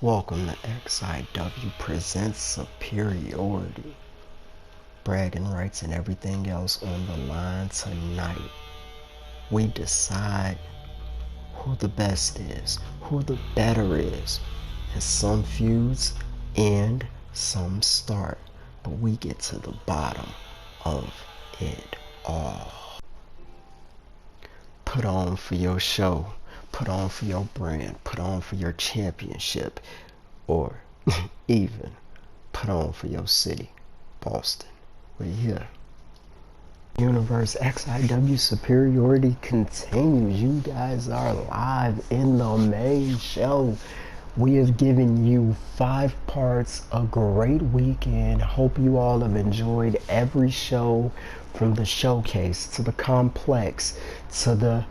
Welcome to XIW Presents Superiority. Bragging rights and everything else on the line tonight. We decide who the best is, who the better is. And some feuds end, some start. But we get to the bottom of it all. Put on for your show. Put on for your brand, put on for your championship, or even put on for your city, Boston. We're here. Universe XIW Superiority continues. You guys are live in the main show. We have given you 5 parts, a great weekend. Hope you all have enjoyed every show, from the showcase to the complex to the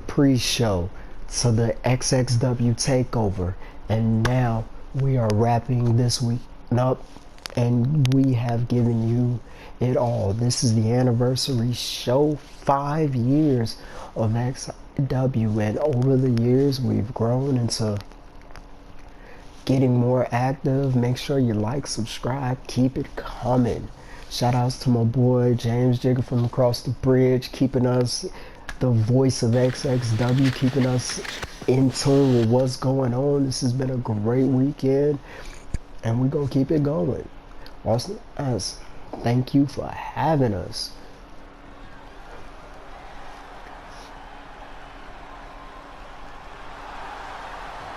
pre-show to the XXW takeover, and now we are wrapping this week up, and we have given you it all. This is the anniversary show, 5 years of XIW, and over the years we've grown into getting more active. Make sure you like, subscribe, keep it coming. Shout outs to my boy James Jigger from across the bridge, keeping us the voice of XXW, keeping us in tune with what's going on. This has been a great weekend, and we're gonna keep it going. Austin S., thank you for having us.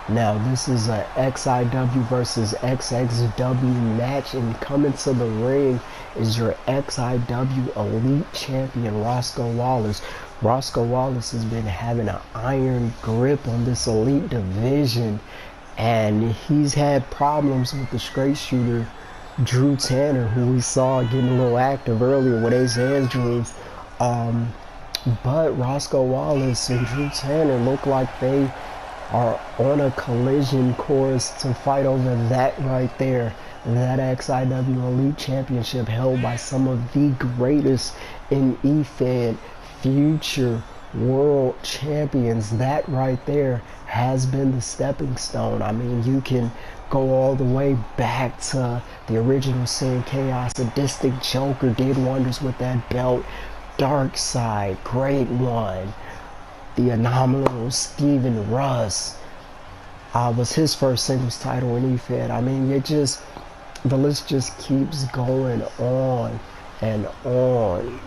Now this is a XIW versus XXW match, and coming to the ring is your XIW Elite Champion, Roscoe Wallace. Roscoe Wallace has been having an iron grip on this elite division, and he's had problems with the straight shooter, Drew Tanner, who we saw getting a little active earlier with Ace Andrews. But Roscoe Wallace and Drew Tanner look like they are on a collision course to fight over that right there. That XIW Elite Championship held by some of the greatest in EFED, future world champions. That right there has been the stepping stone. I mean, you can go all the way back to the original Sin Chaos. Sadistic Joker did wonders with that belt. Dark Side, great one. The Anomalous Steven Russ was his first singles title in EFED. I mean, the list just keeps going on and on.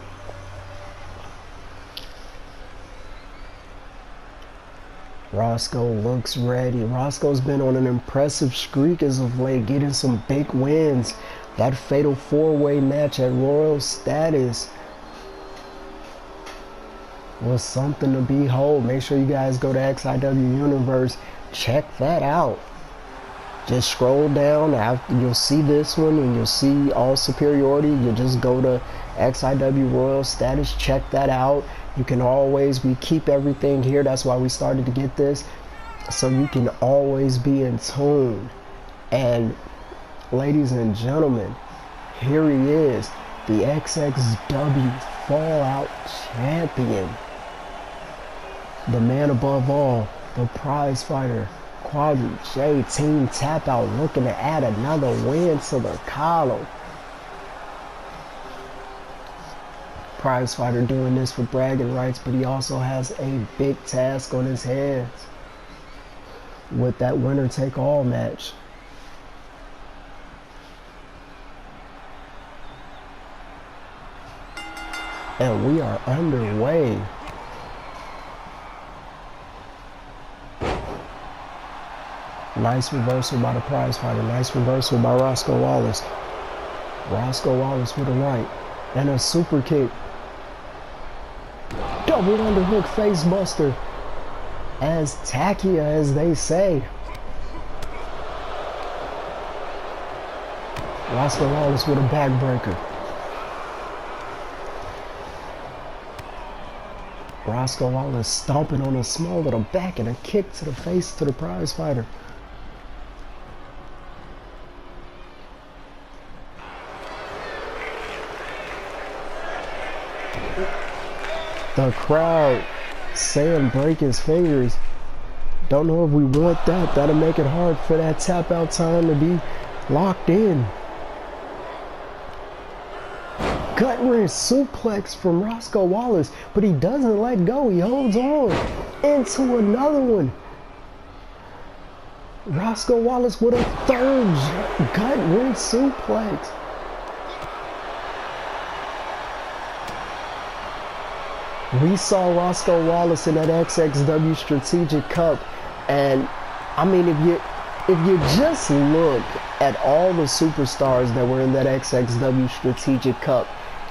Roscoe looks ready. Roscoe's been on an impressive streak as of late, getting some big wins. That fatal 4-way match at Royal Status was something to behold. Make sure you guys go to XIW Universe, check that out. Just scroll down, after you'll see this one, and you'll see All Superiority. You just go to XIW Royal Status, check that out. You can always, we keep everything here. That's why we started to get this, so you can always be in tune. And ladies and gentlemen, here he is, the XXW Fallout Champion, the man above all, the prize fighter, Quadri J. Team Tap Out, looking to add another win to the column. Prize fighter doing this for bragging rights, but he also has a big task on his hands with that winner take all match. And we are underway. Nice reversal by the prize fighter. Nice reversal by Roscoe Wallace. Roscoe Wallace with a right and a super kick. Double underhook face buster. As tacky as they say. Roscoe Wallace with a backbreaker. Roscoe Wallace stomping on a small little back and a kick to the face to the prize fighter. The crowd saying break his fingers. Don't know if we want that. That'll make it hard for that tap out time to be locked in. Gut wrench suplex from Roscoe Wallace, but he doesn't let go. He holds on into another one. Roscoe Wallace with a third gut wrench suplex. We saw Roscoe Wallace in that XXW Strategic Cup, and I mean, if you just look at all the superstars that were in that XXW Strategic Cup,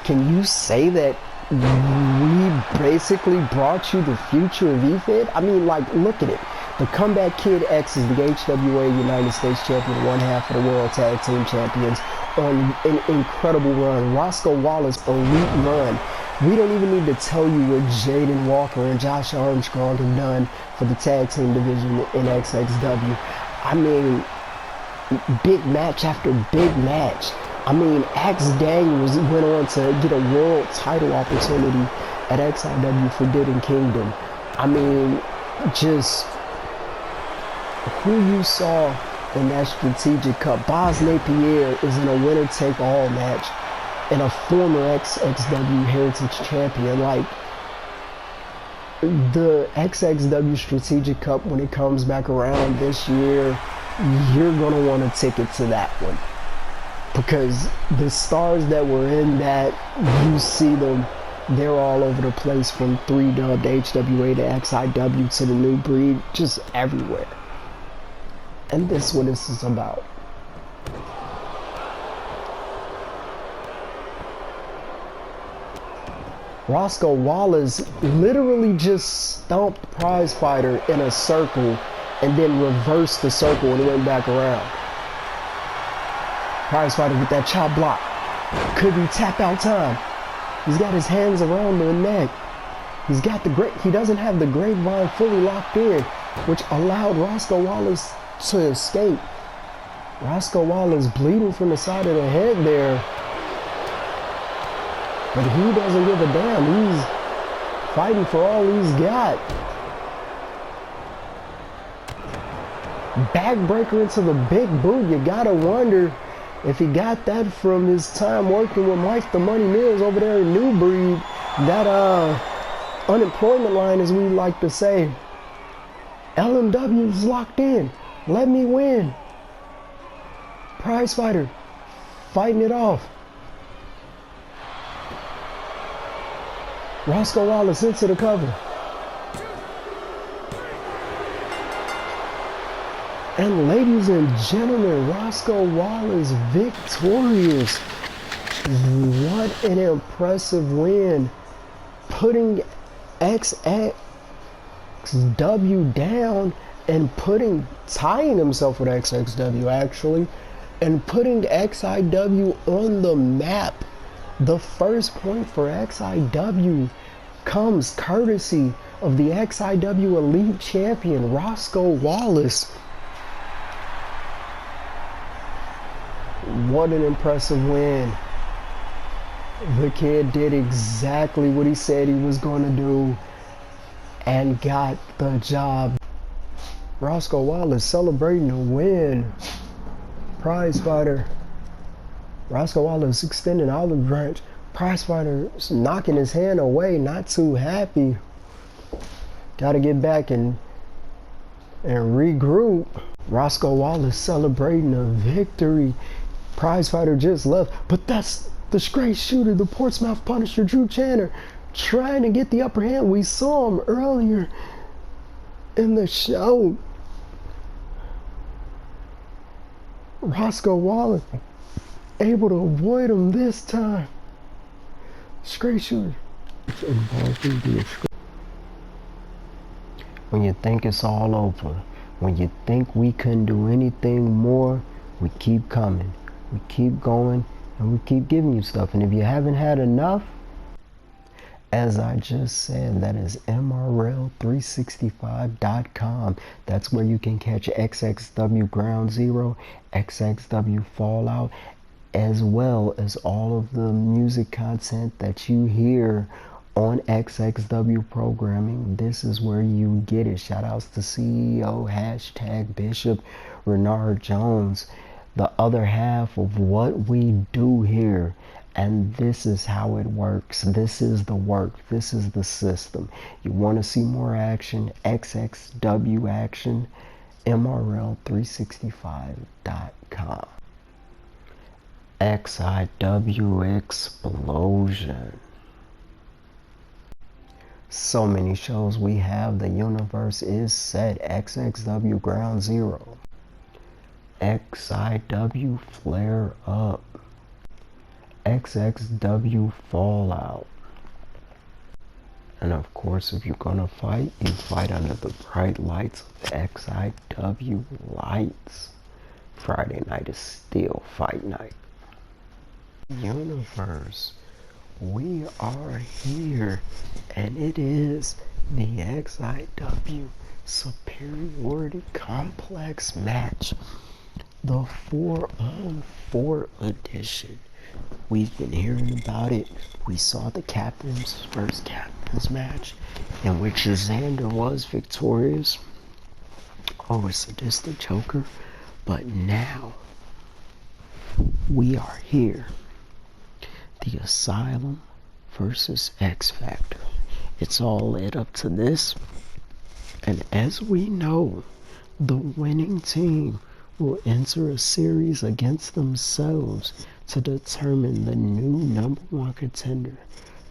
can you say that we basically brought you the future of EFED? I mean, like, look at it. The Comeback Kid X is the HWA United States Champion, one half of the World Tag Team Champions, on an incredible run. Roscoe Wallace, elite run. We don't even need to tell you what Jaden Walker and Josh.ARMstrong have done for the tag team division in XXW. I mean, big match after big match. I mean, Axe Daniels went on to get a world title opportunity at XIW Forbidden Kingdom. I mean, just who you saw in that Strategic Cup. Boz Napier is in a winner-take-all match and a former XXW Heritage Champion. Like, the XXW Strategic Cup, when it comes back around this year, you're going to want a ticket to that one. Because the stars that were in that, you see them, they're all over the place, from 3-dub to HWA to XIW to the New Breed, just everywhere. And this is what this is about. Roscoe Wallace literally just stomped Prize Fighter in a circle and then reversed the circle and went back around. Prize Fighter with that chop block. Could be tap out time. He's got his hands around the neck. He doesn't have the grapevine fully locked in, which allowed Roscoe Wallace to escape. Roscoe Wallace bleeding from the side of the head there. But he doesn't give a damn. He's fighting for all he's got. Backbreaker into the big boot. You gotta wonder if he got that from his time working with Mike the Money Mills over there in New Breed. That unemployment line, as we like to say. LMW is locked in. Let me win. Prize Fighter fighting it off. Roscoe Wallace into the cover. And ladies and gentlemen, Roscoe Wallace victorious. What an impressive win. Putting XXW down and tying himself with XXW actually, and putting XIW on the map. The first point for XIW comes courtesy of the XIW Elite Champion, Roscoe Wallace. What an impressive win. The kid did exactly what he said he was going to do and got the job. Roscoe Wallace celebrating a win. Prize Fighter. Roscoe Wallace extending olive branch. Prize Fighter knocking his hand away, not too happy. Gotta get back and regroup. Roscoe Wallace celebrating a victory. Prize Fighter just left, but that's the straight shooter, the Portsmouth Punisher, Drew Channer, trying to get the upper hand. We saw him earlier in the show. Roscoe Wallace able to avoid him this time. Straight shooter. When you think it's all over, when you think we couldn't do anything more, we keep coming. We keep going, and we keep giving you stuff. And if you haven't had enough, as I just said, that is MRL365.com. That's where you can catch XXW Ground Zero, XXW Fallout, as well as all of the music content that you hear on XXW programming. This is where you get it. Shout outs to CEO, hashtag Bishop Renard Jones, the other half of what we do here. And this is how it works. This is the work. This is the system. You want to see more action? XXW action, MRL365.com. XIW explosion. So many shows we have. The universe is set. XXW Ground Zero. XIW Flare Up. XXW Fallout. And of course, if you're gonna fight, you fight under the bright lights of XIW lights. Friday night is still fight night. Universe, we are here, and it is the XIW Superiority Complex match, the 4-on-4 edition. We've been hearing about it. We saw the first captain's match, in which Xander was victorious over Sadistic Joker, but now we are here. The Asylum versus X Factor. It's all led up to this, and as we know, the winning team will enter a series against themselves to determine the new #1 contender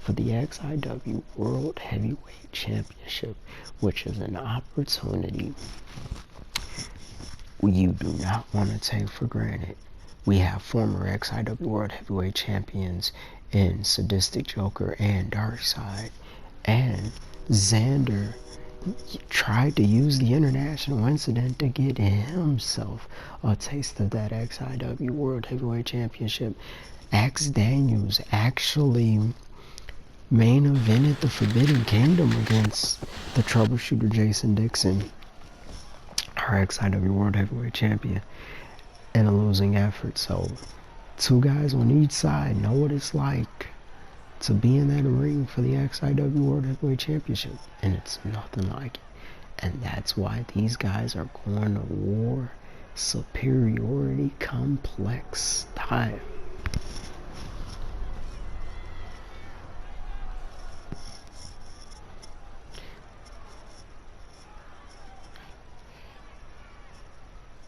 for the XIW World Heavyweight Championship, which is an opportunity you do not want to take for granted. We have former XIW World Heavyweight Champions in Sadistic Joker and Darkseid, and Xander tried to use the international incident to get himself a taste of that XIW World Heavyweight Championship. Axe Daniels actually main evented the Forbidden Kingdom against the Troubleshooter Jason Dixon, our XIW World Heavyweight Champion, in a losing effort. So two guys on each side know what it's like to be in that ring for the XIW World Heavyweight Championship, and it's nothing like it. And that's why these guys are going to war superiority complex style.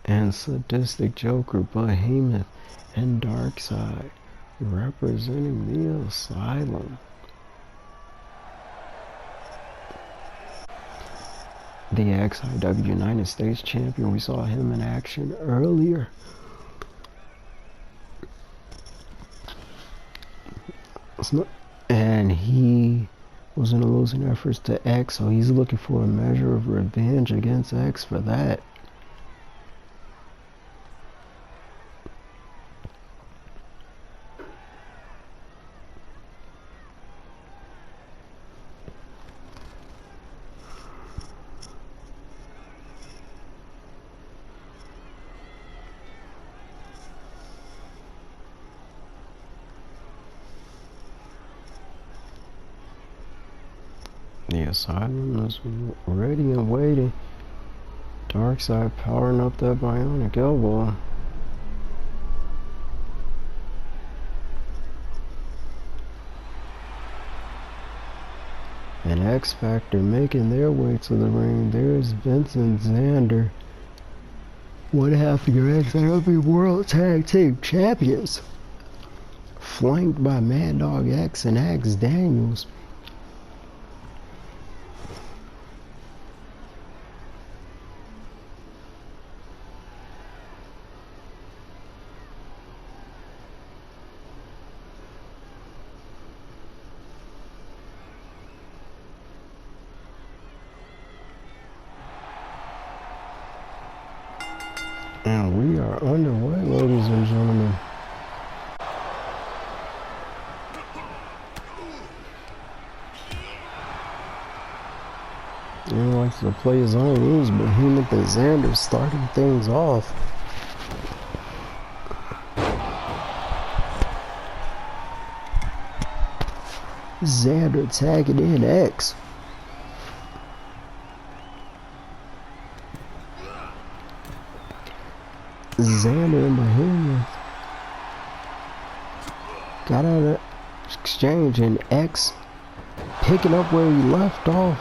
And Sadistic Joker, Behemoth, and Darkseid representing the Asylum. The XIW United States Champion, we saw him in action earlier. And he was in a losing efforts to X, so he's looking for a measure of revenge against X for that. The Asylum is ready and waiting. Darkseid powering up that bionic elbow. And X Factor making their way to the ring. There's Vincent Xander, one half of your XIW World Tag Team Champions, flanked by Mad Dog X and Axe Daniels. And we are underway, ladies and gentlemen. He likes to play his own rules, but Behemoth and Xander starting things off. Xander tagging in X. Xander and Behemoth got out of exchange, and X picking up where he left off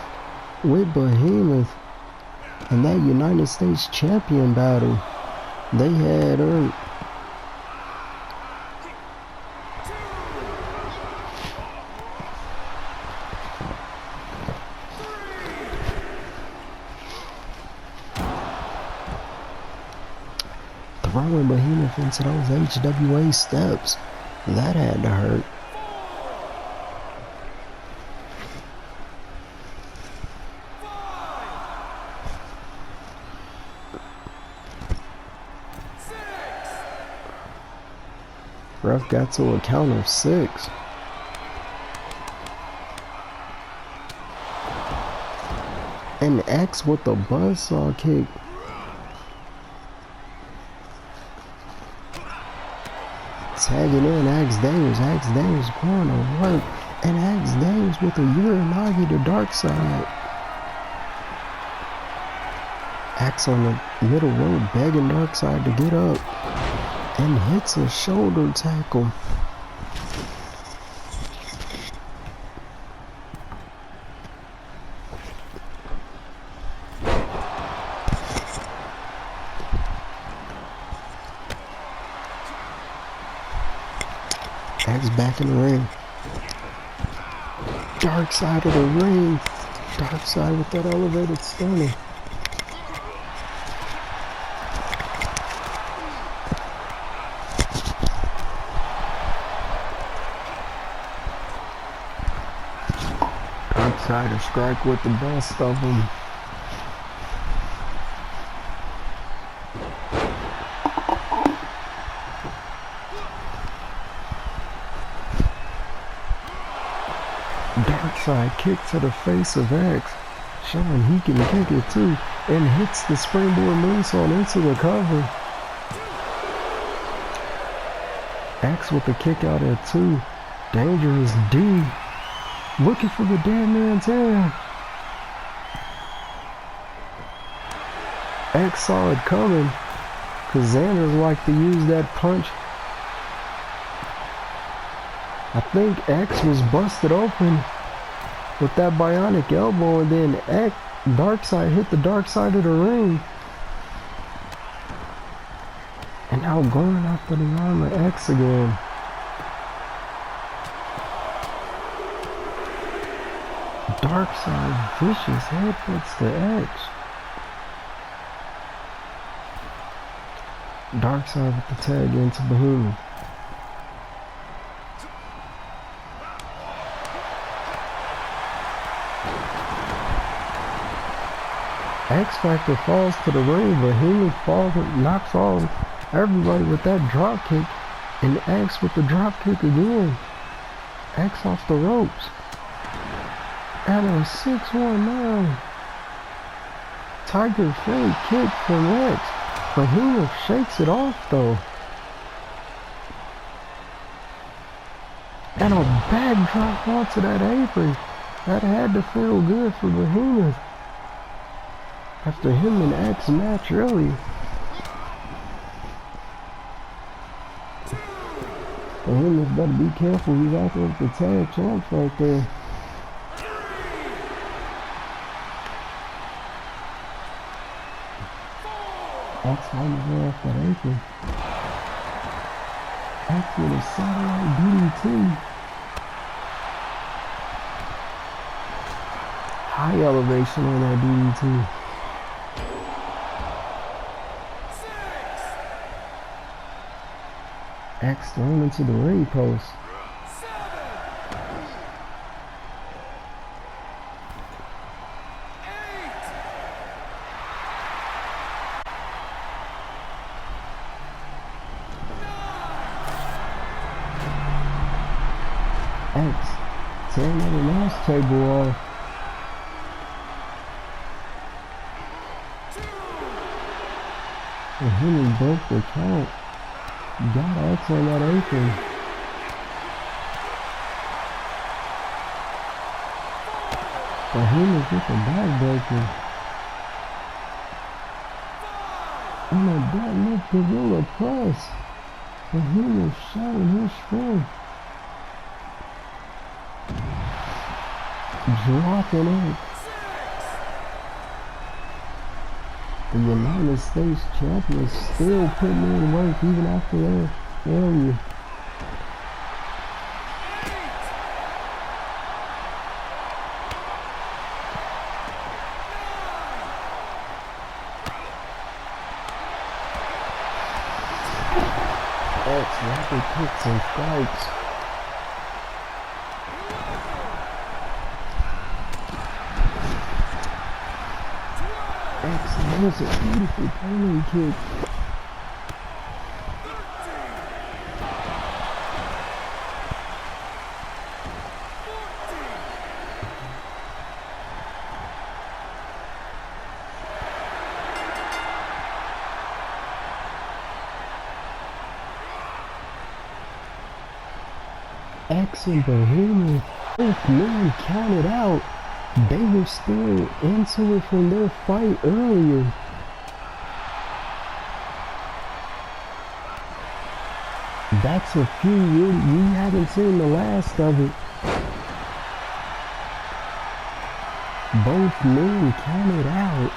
with Behemoth in that United States champion battle they had earned. Throwing Behemoth into those HWA steps, that had to hurt. Ref got to a count of 6. And X with the buzzsaw kick. Tagging in Axe Daniels. Axe Daniels going to work. And Axe Daniels with a Uranagi to dark side. Axe on the middle rope begging dark side to get up. And hits a shoulder tackle. Axe back in the ring. Dark side of the ring. Dark side with that elevated stunner. Try to strike with the best of them. Dark side kick to the face of X, showing he can kick it too, and hits the springboard moonsault into the cover. X with the kick out at 2. Dangerous D. Looking for the dead man's hand. X saw it coming, because Xander liked to use that punch. I think X was busted open with that bionic elbow, and then X, Darkseid hit the dark side of the ring. And now going after the arm of X again. Darkseid vicious headbutts to X. Darkseid with the tag into Behemoth. X Factor falls to the ring, Behemoth falls and knocks off everybody with that drop kick, and X with the drop kick again. X off the ropes. And a 619 Tiger Fake kick from X. Behemoth shakes it off though. And a backdrop onto that apron. That had to feel good for Behemoth. After him and X match early. Behemoth better be careful. He's out there with the tag champs right there. X on the way off that apron. X with a satellite DDT. High elevation on that DDT. X thrown into the ring post. X tearing that announce table off. And Henry broke the count. Got X on that apron. Behemoth with the backbreaker. And a deadlift gorilla press. Behemoth showing his strength. Dropping it. The United States champion still putting in work even after their failure. Rapid kicks and strikes. X hits a beautiful pulling kick. X and Behemoth, both men counted out. They were still into it from their fight earlier. That's a few you haven't seen the last of it. Both men counted out.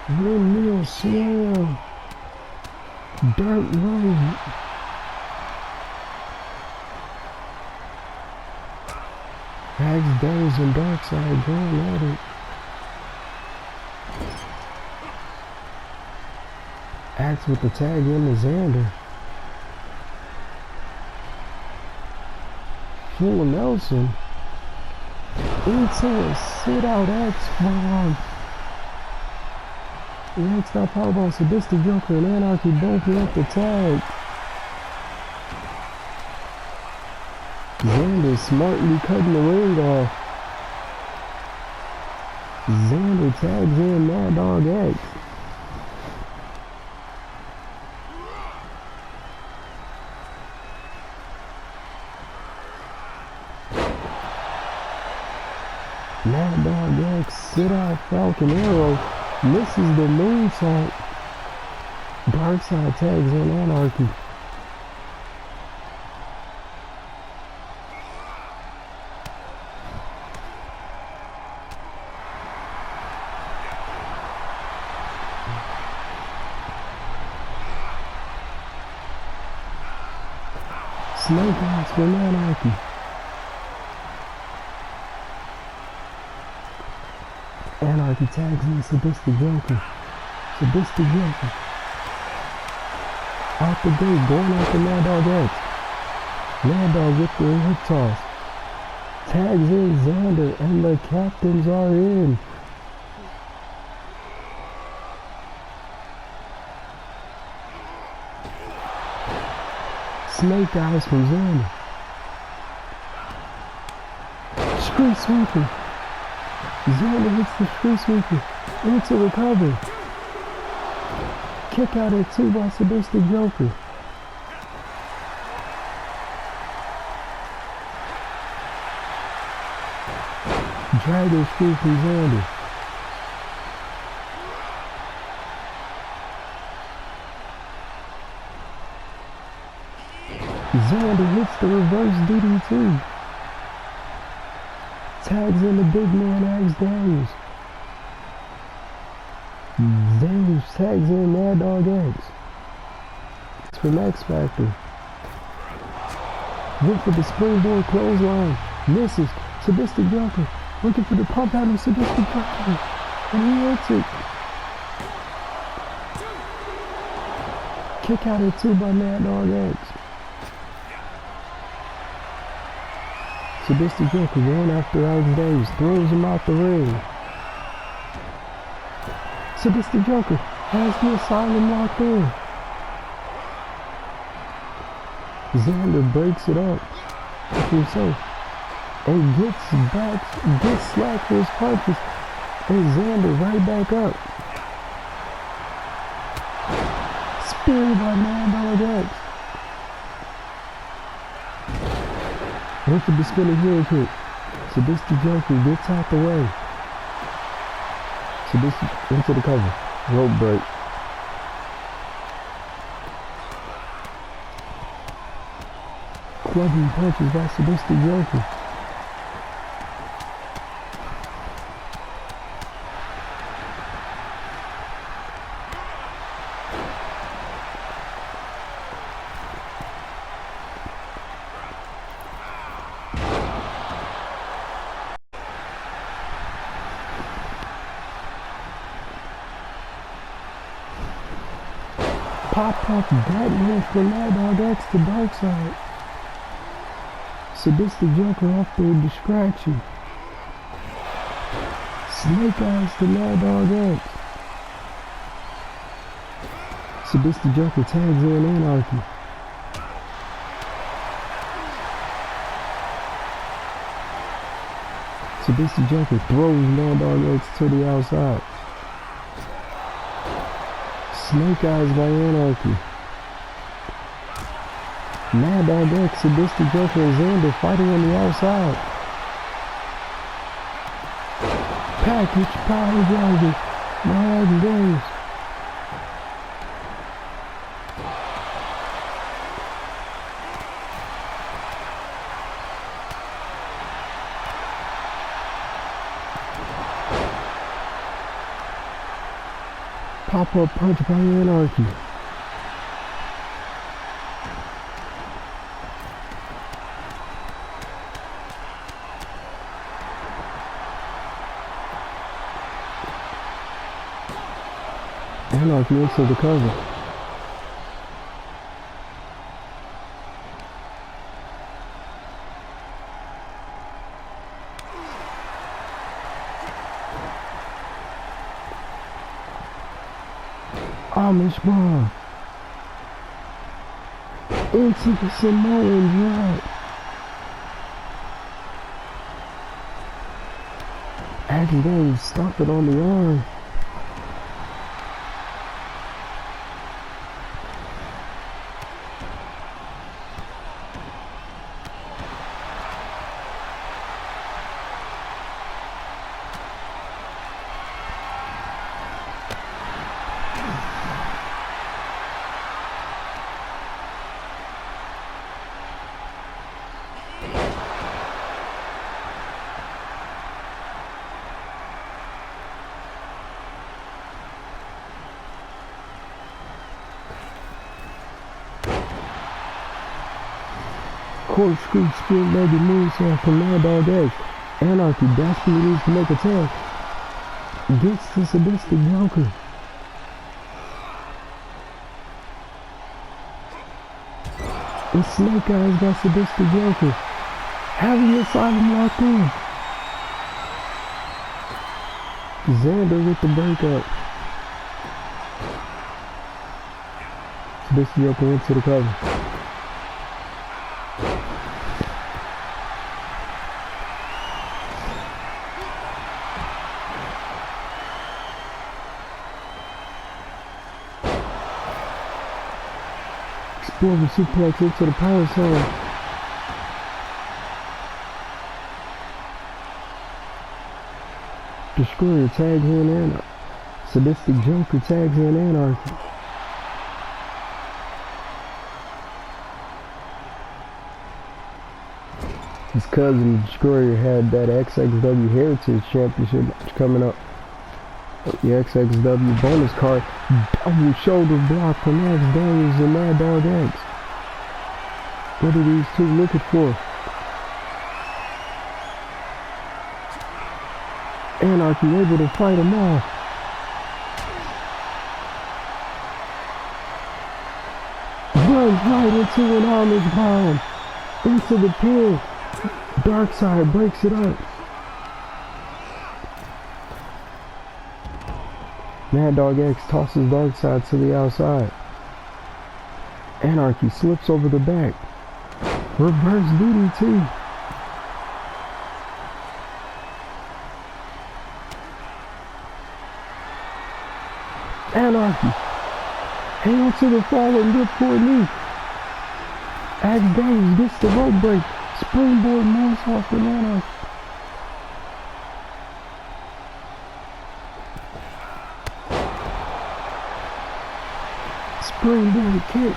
Windmill slam. Dirt road. Rags, Days, and Darkside going at it. Axe with the tag in to Xander. Full Nelson. Into a sit-out X-bomb. Next up, how about Sadistic Joker and Anarchy both left the tag. Xander smartly cutting the ring off. Xander tags in Mad Dog X. Mad Dog X sit out Falcon Arrow. Misses the moonsault. Darkside tags in Anarchy. Snake Eyes for Anarchy. Anarchy tags in Sadistic Joker. Sadistic Joker. Out the gate, going after Mad Dog X. Mad Dog with the hip toss. Tags in Xander, and the captains are in. Snake Eyes from Xander. Street sweeper. Xander hits the street sweeper into recovery. Kick out at 2 by Sadistic Joker. Dragon screw from Xander. Xander hits the reverse DDT. Tags in the big man Axe Daniels. Daniels tags in Mad Dog X. It's from X Factor. Went for the springboard clothesline. Misses. Sadistic Joker. Looking for the pump out of Sadistic Joker. And he hits it. Kick out at 2 by Mad Dog X. Sadistic Joker going after Axe Davis, throws him out the ring. Sadistic Joker has the asylum locked in. Xander breaks it up for himself and gets slack for his punches. And Xander right back up. Spear by Mad Dog X. Went for the spinning heel kick. Sadistic Joker gets out the way. Sadistic into the cover. Rope break. Clubbing punches by Sadistic Joker. Pop up Batman from Mad Dog X to Dark Side. Sadistic Joker off the distraction. Snake Eyes to Mad Dog X. Sadistic Joker tags in Anarchy. Sadistic Joker throws Mad Dog X to the outside. Snake Eyes by Anarchy. Mad Dog X, Sadistic Joker, and Xander fighting on the outside. Package power driver. Mad Days. Pop-up punch by Anarchy. Anarchy into the cover. ARMstrong into the Samoan drop. Accidentally stopped it on the arm. Corkscrew split-legged moonsault from Mad Dog X. Anarchy desperately needs to make a tag. Gets to Sadistic Joker. And Snake Eyes got Sadistic Joker. Having the Asylum locked in. Xander with the breakup. Sadistic Joker into the cover. Explorer suplex into the power zone. Destroyer tags in Anarchy. Sadistic Joker tags in Anarchy. His cousin Destroyer had that XIW Heritage Championship match coming up. The XIW bonus card, double shoulder block from Max Daniels and Mad Dog X. What are these two looking for? Anarchy able to fight them off. Runs right into an homage bomb. Into the pin. Darkseid breaks it up. Mad Dog X tosses Darkseid to the outside. Anarchy slips over the back. Reverse DDT. Anarchy. Hail to the fallen, good for a knee. XIW gets the rope break. Springboard moonsault from Anarchy. Springboard kick.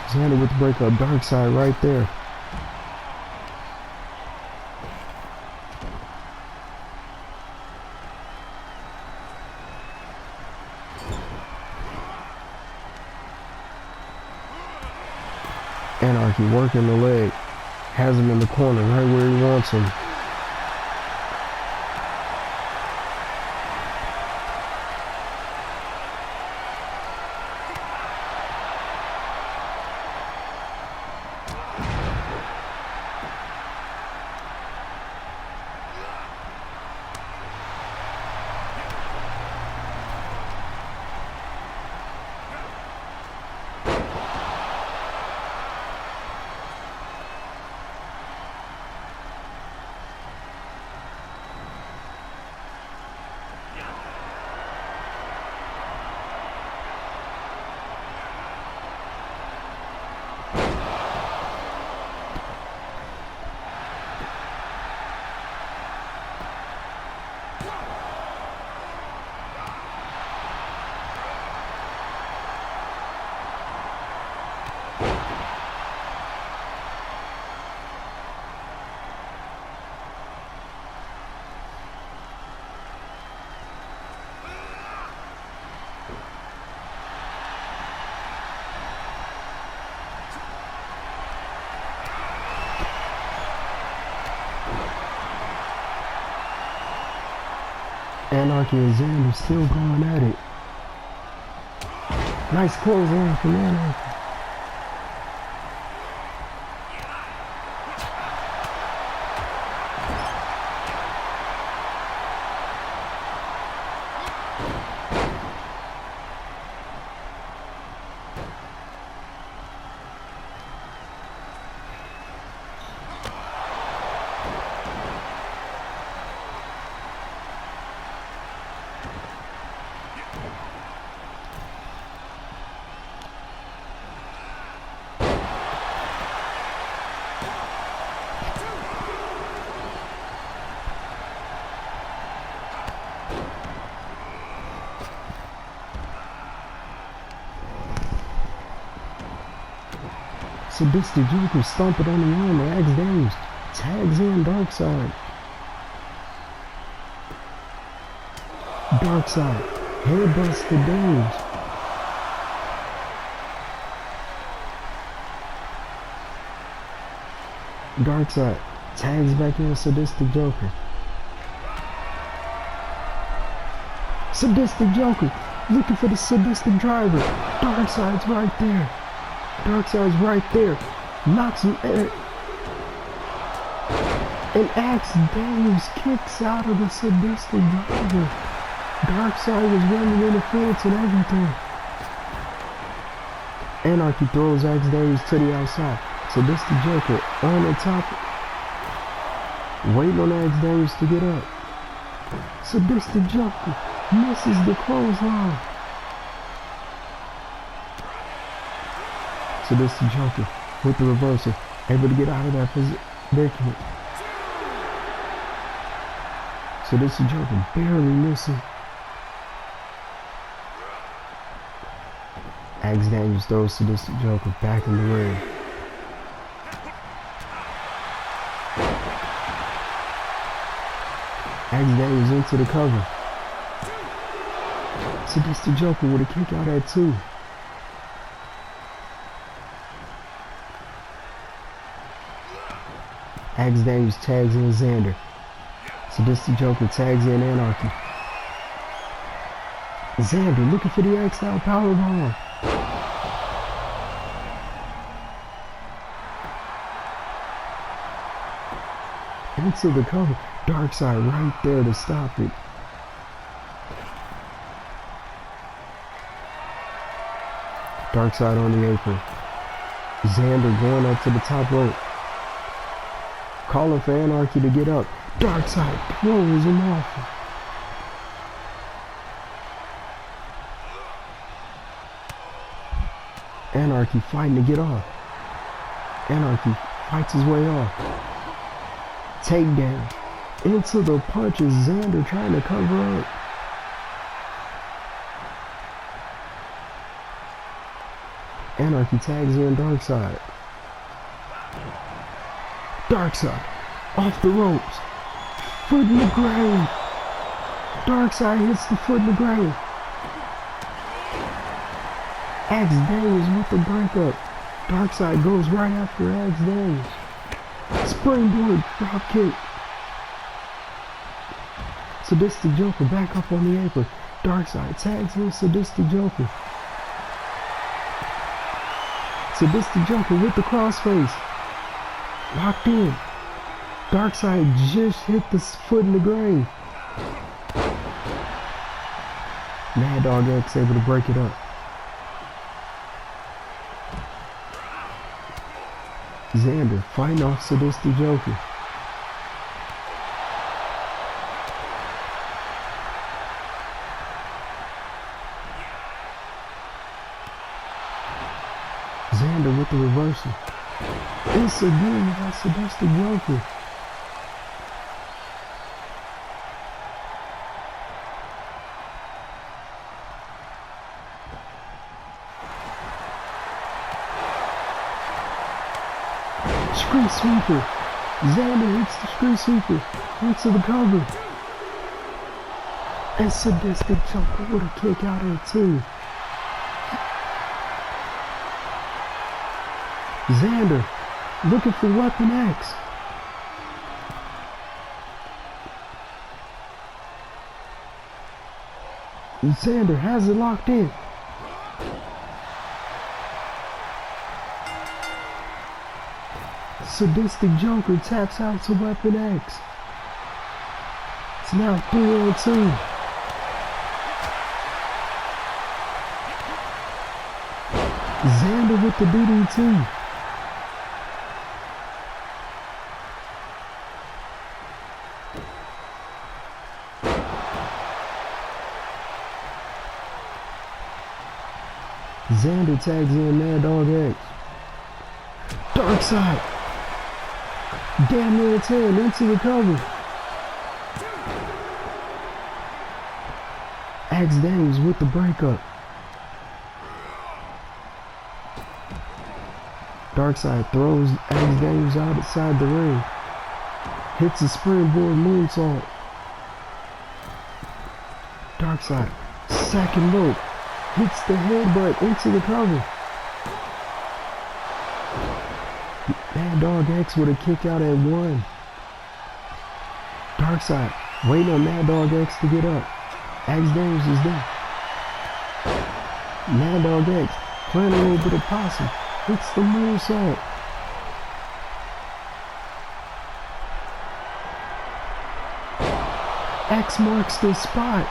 Xander with the breakup, dark side right there. Anarchy working the leg. Has him in the corner right where he wants him. Anarchy and Xander still going at it. Nice close in from Anarchy. Sadistic Joker stomping on the arm of XIW. Tags in dark side. Dark side. Headbutts the Dames. Dark side. Tags back in Sadistic Joker. Sadistic Joker. Looking for the sadistic driver. Dark side's right there. Darkside's right there. Knocks him in. And XIW kicks out of the sadistic driver. Darkside was running interference and everything. Anarchy throws XIW to the outside. Sadistic Joker on the top. Waiting on XIW to get up. Sadistic Joker misses the clothesline. Sadistic Joker with the reversal, able to get out of that predicament. Sadistic Joker barely missing. XIW throws Sadistic Joker back in the ring. XIW's into the cover. Sadistic Joker with a kick out at 2. XIW tags in Xander. Sadistic Joker tags in Anarchy. Xander looking for the X-Style powerbomb. Into the cover. Dark side right there to stop it. Darkseid on the apron. Xander going up to the top rope. Calling for Anarchy to get up. Darkseid throws him off. Anarchy fighting to get off. Anarchy fights his way off. Takedown. Into the punches. Xander trying to cover up. Anarchy tags in Darkseid. Darkseid off the ropes. Foot in the grave. Darkseid hits the foot in the grave. Axe Daniels with the breakup. Darkseid goes right after Axe Daniels. Springboard drop kick. Sadistic Joker back up on the apron. Darkseid tags in Sadistic Joker. Sadistic Joker with the crossface. Locked in. Darkseid just hit the foot in the grave. Mad Dog X able to break it up. Xander fighting off Sadistic Joker. Xander with the reversal. It's again by Sadistic Joker. Street sweeper. Xander hits the street sweeper into the cover. And Sadistic Joker with a kick out of it too. Xander looking for Weapon X. Xander has it locked in. Sadistic Joker taps out to Weapon X. It's now 3-on-2. Xander with the DDT. Xander tags in Mad Dog X. Darkseid. Damn near 10 into the cover. Axe Daniels with the breakup. Darkseid throws Axe Daniels outside the ring. Hits a springboard moonsault. Darkseid, second rope. Hits the headbutt into the cover. Mad Dog X with a kick out at 1. Darkseid waiting on Mad Dog X to get up. Axe Daniels is there. Mad Dog X playing a little bit of possum. Hits the moonsault. X marks the spot.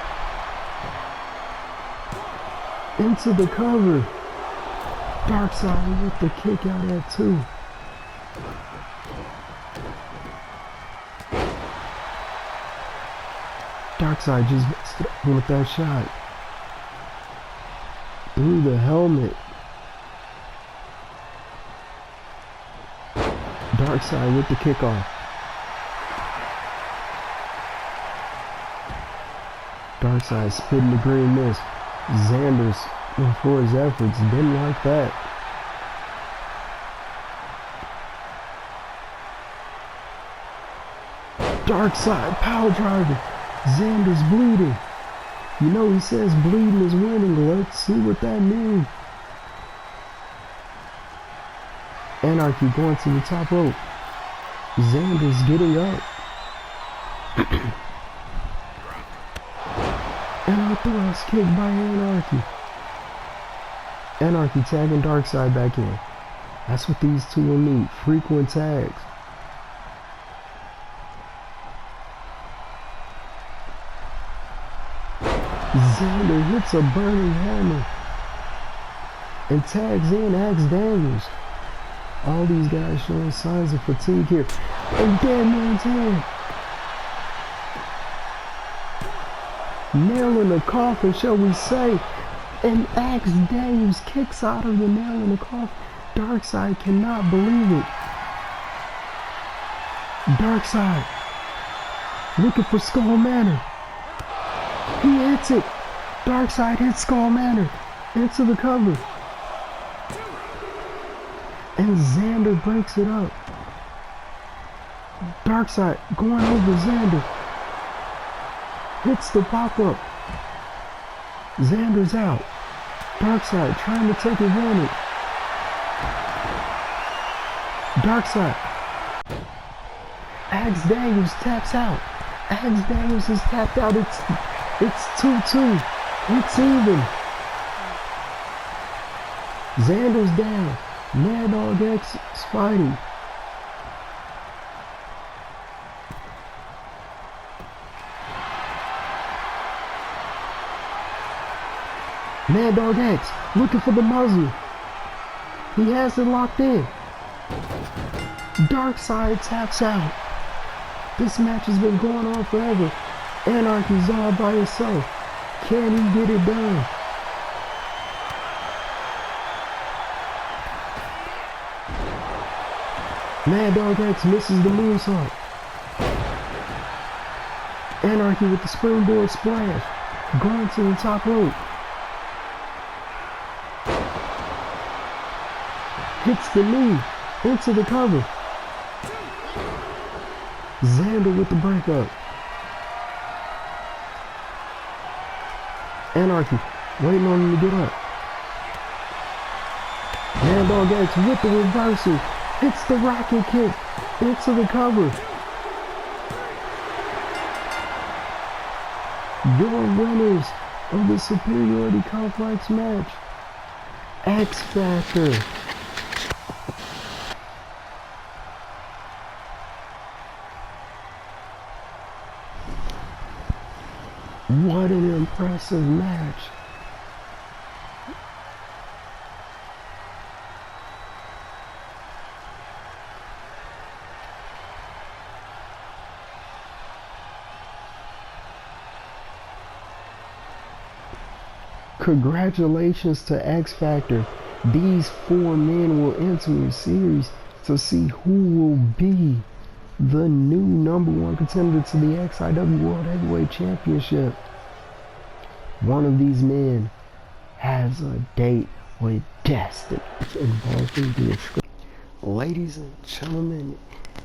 Into the cover. Darkseid with the kick out at 2. Darkseid just missed it with that shot. Through the helmet. Darkseid with the kickoff. Darkseid spitting the green mist. Xander's for his efforts. Didn't like that. Darkseid power driver. Xander's bleeding. You know he says bleeding is winning. Let's see what that means. Anarchy going to the top rope. Xander's getting up. And a thrust kick by Anarchy. Anarchy tagging Darkseid back in. That's what these two will need. Frequent tags. Xander hits a burning hammer. and tags in Axe Daniels. All these guys showing signs of fatigue here. And dead man's hand. Nail in the coffin, shall we say. And Axe Daniels kicks out of the nail in the coffin. Darkseid cannot believe it. Darkseid looking for Skull Manor. He hits it. Darkseid hits Skull Manor into the cover. And Xander breaks it up. Darkseid going over Xander. Hits the pop-up. Xander's out. Darkseid trying to take advantage. Darkseid. Axe Daniels taps out. Axe Daniels is tapped out. It's 2-2. It's even. Xander's down. Mad Dog X is fighting. Mad Dog X looking for the muzzle. He has it locked in. Darkseid taps out. This match has been going on forever. Anarchy's all by himself. Can he get it done? Mad Dog X misses the moonsault. Anarchy with the springboard splash. Going to the top rope. Hits the knee into the cover. Xander with the breakup. Anarchy waiting on him to get up. Mad Dog X with the reversal. Hits the rocket kick into the cover. Your winners of the Superiority Complex match. X Factor. What an impressive match. Congratulations to X Factor. These 4 men will enter a series to see who will be the new #1 contender to the XIW World Heavyweight Championship. One of these men has a date with destiny involving the Ladies and gentlemen,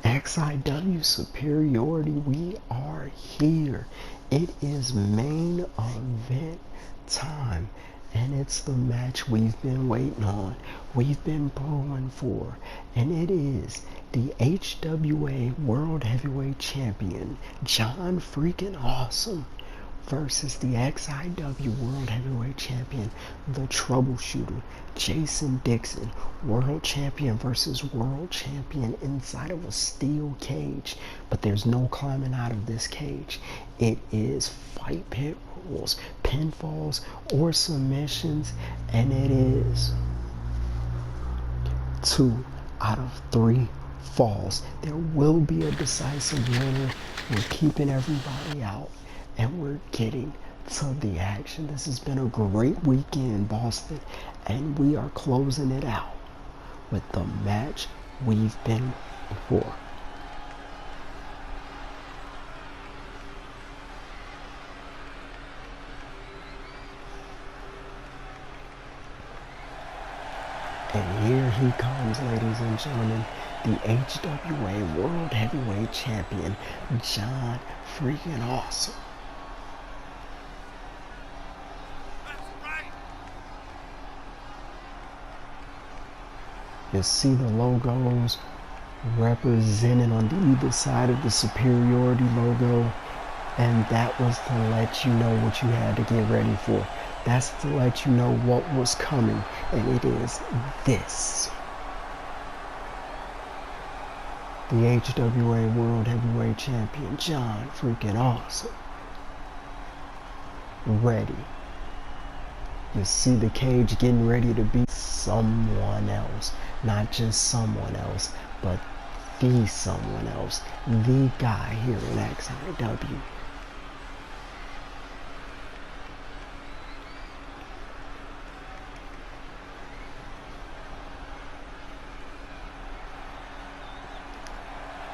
XIW Superiority, we are here. It is main event time, and it's the match we've been waiting on, we've been brewing for, and it is the HWA World Heavyweight Champion John freaking Awesome versus the XIW World Heavyweight Champion, the Troubleshooter, Jason Dixon. World Champion versus World Champion inside of a steel cage, but there's no climbing out of this cage. It is fight pit rules, pinfalls or submissions, and it is 2 out of 3 falls. There will be a decisive winner. We're keeping everybody out, and we're getting to the action. This has been a great weekend in Boston, and we are closing it out with the match we've been for. And here he comes, ladies and gentlemen, the HWA World Heavyweight Champion, John freaking Awesome. You see the logos represented on either side of the Superiority logo, and that was to let you know what you had to get ready for. That's to let you know what was coming, and it is this. The HWA World Heavyweight Champion, John freaking Awesome. Ready. You see the cage getting ready to be someone else. Not just someone else, but the someone else. The guy here in XIW.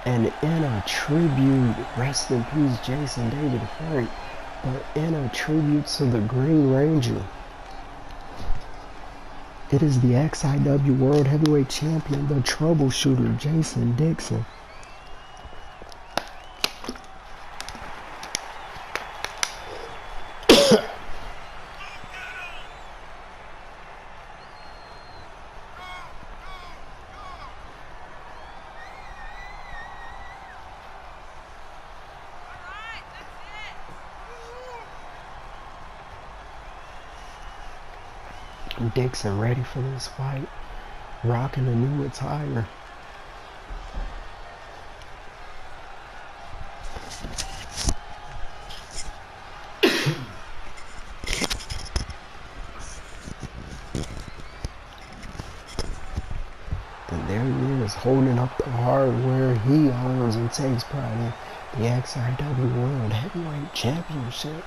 And in a tribute, rest in peace Jason David Frank, but in a tribute to the Green Ranger, it is the XIW World Heavyweight Champion, the Troubleshooter, Jason Dixon. Dixon ready for this fight, rocking a new attire. And there he is, holding up the hardware he owns and takes pride in, the XIW World Heavyweight Championship.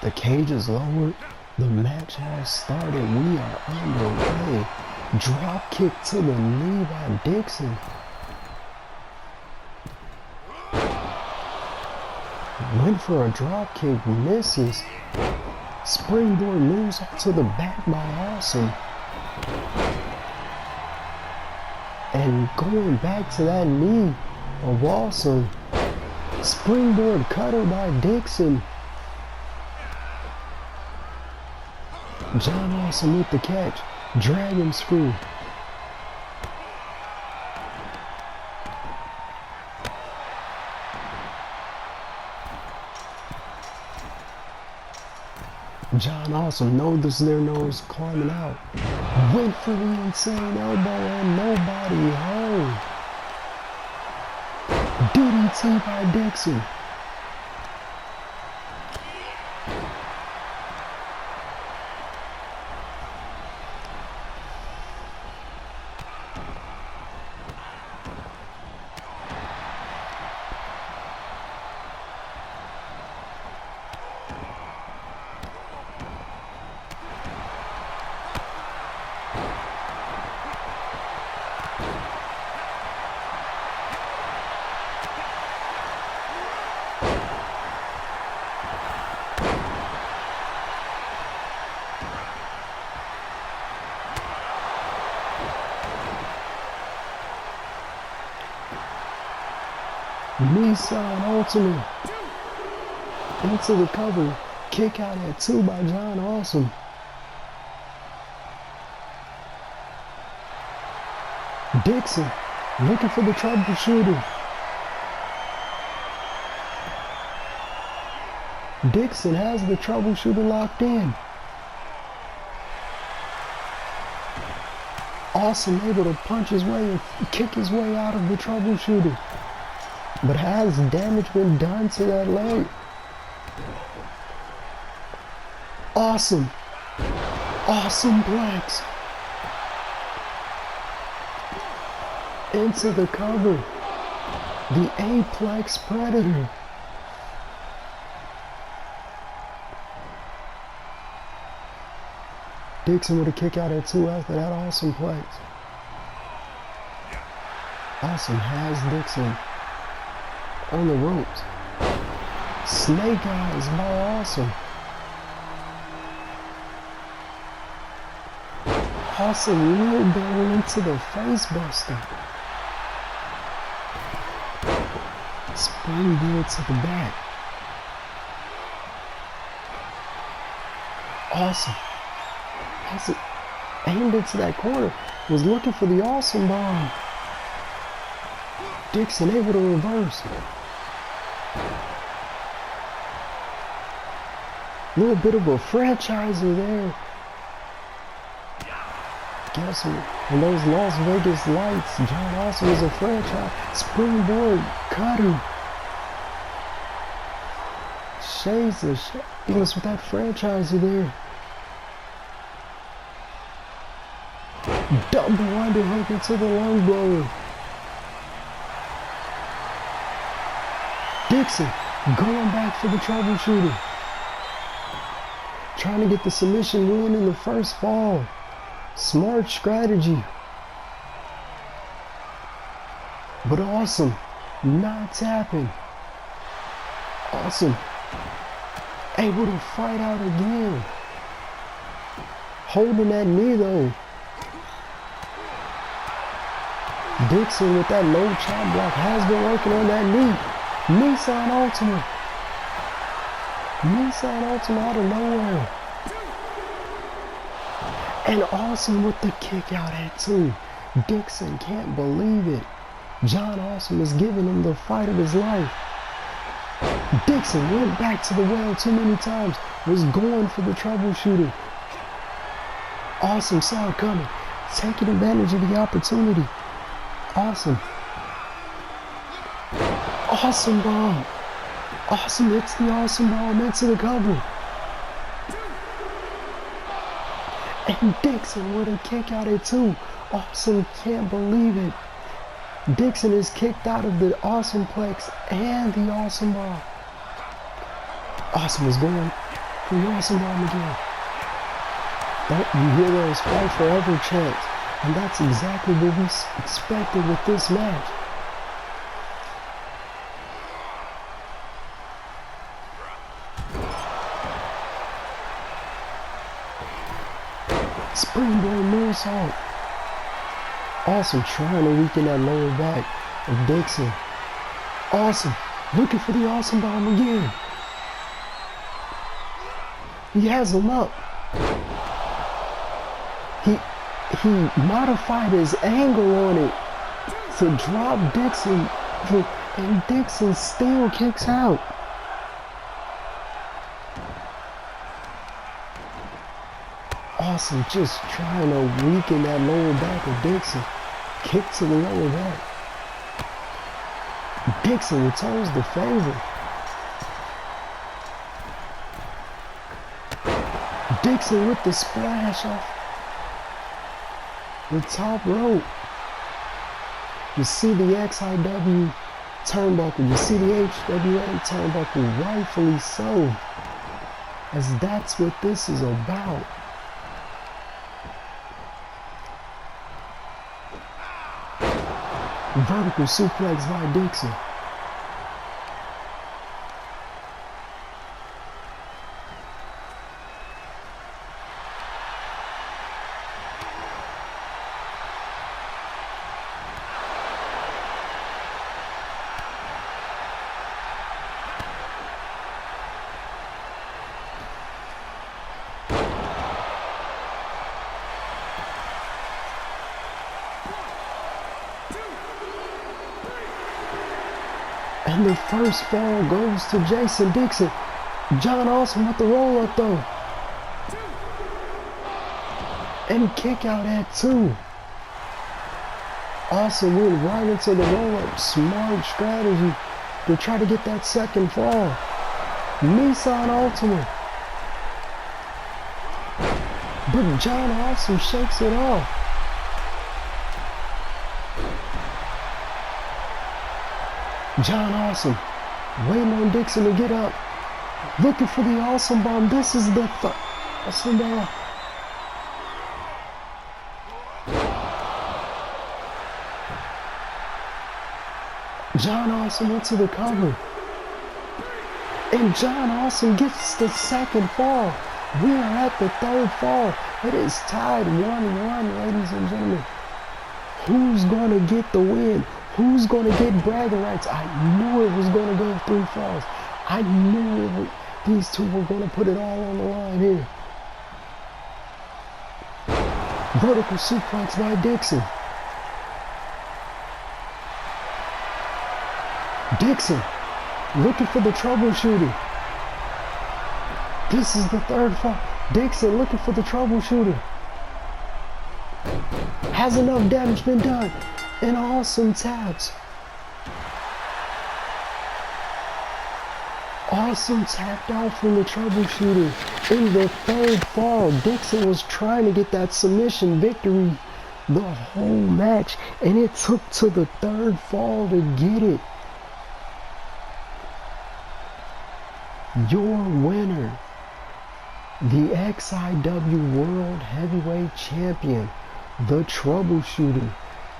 The cage is lowered. The match has started. We are underway. Drop kick to the knee by Dixon. Went for a drop kick, misses. Springboard moves to the back by Awesome. And going back to that knee of Awesome. Springboard cutter by Dixon. John Awesome with the catch. Dragon screw. John Awesome noticed their nose climbing out. Went for the insane elbow and nobody home. DDT by Dixon. Nissan Ultimate into the cover, kick out at 2 by John Awesome. Dixon looking for the troubleshooter. Dixon has the troubleshooter locked in. Awesome able to punch his way and kick his way out of the troubleshooter. But has damage been done to that leg? Awesome. Awesome Plex. Into the cover. The Aplex Predator. Dixon with a kick out at 2 after that Awesome Plex. Awesome has Dixon on the ropes. Snake Eyes by Awesome. Awesome wheelbarrow into the face buster. Springboard to the back. Awesome. Awesome aimed into that corner. Was looking for the Awesome bomb. Dixon able to reverse. Little bit of a franchiser there. Guess And those Las Vegas lights, John Austin is a franchise springboard cutter. Shades of shameless with that franchise there. Double underhook into the lung blower. Dixon going back for the troubleshooter. Trying to get the submission win in the first fall. Smart strategy. But Awesome not tapping. Awesome able to fight out again. Holding that knee though. Dixon with that low chop block has been working on that knee. Nissan Ultimate. Nissan Ultimate out of nowhere. And Awesome with the kick out at 2. Dixon can't believe it. John Awesome is giving him the fight of his life. Dixon went back to the well too many times. Was going for the troubleshooter. Awesome saw it coming. Taking advantage of the opportunity. Awesome. Awesome bomb. Awesome hits the awesome bomb into the cover. And Dixon with a kick out at 2. Awesome can't believe it. Dixon is kicked out of the awesome plex and the awesome bomb. Awesome is going for the awesome bomb again. You hear those fight forever chants. And that's exactly what we expected with this match. Springboard moonsault. Awesome trying to weaken that lower back of Dixon. Awesome looking for the awesome bomb again. He has him up. He modified his angle on it to drop Dixon, and Dixon still kicks out. Awesome just trying to weaken that lower back of Dixon. Kick to the lower back. Dixon returns the favor. Dixon with the splash off the top rope. You see the XIW turnbuckle. You see the HWA turnbuckle, rightfully so, as that's what this is about. Vertical suplex by Dixon. And the first fall goes to Jason Dixon. John Awesome with the roll up though. And kick out at 2. Awesome went right into the roll up. Smart strategy to try to get that second fall. Nissan Ultimate. But John Awesome shakes it off. John Awesome waiting on Dixon to get up. Looking for the awesome bomb. This is the awesome bomb. John Awesome went to the cover. And John Awesome gets the second fall. We are at the third fall. It is tied 1-1, ladies and gentlemen. Who's going to get the win? Who's going to get bragging rights? I knew it was going to go 3 falls. I knew these two were going to put it all on the line here. Vertical suplex by Dixon. Dixon looking for the troubleshooter. This is the third fall. Dixon looking for the troubleshooter. Has enough damage been done? And awesome taps. Awesome tapped out from the Troubleshooter. In the third fall, Dixon was trying to get that submission victory the whole match, and it took to the third fall to get it. Your winner, the XIW World Heavyweight Champion, the Troubleshooter,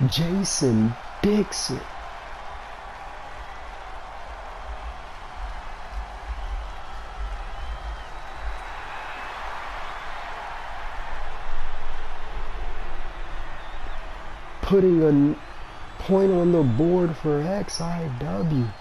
Jason Dixon. Putting a point on the board for XIW.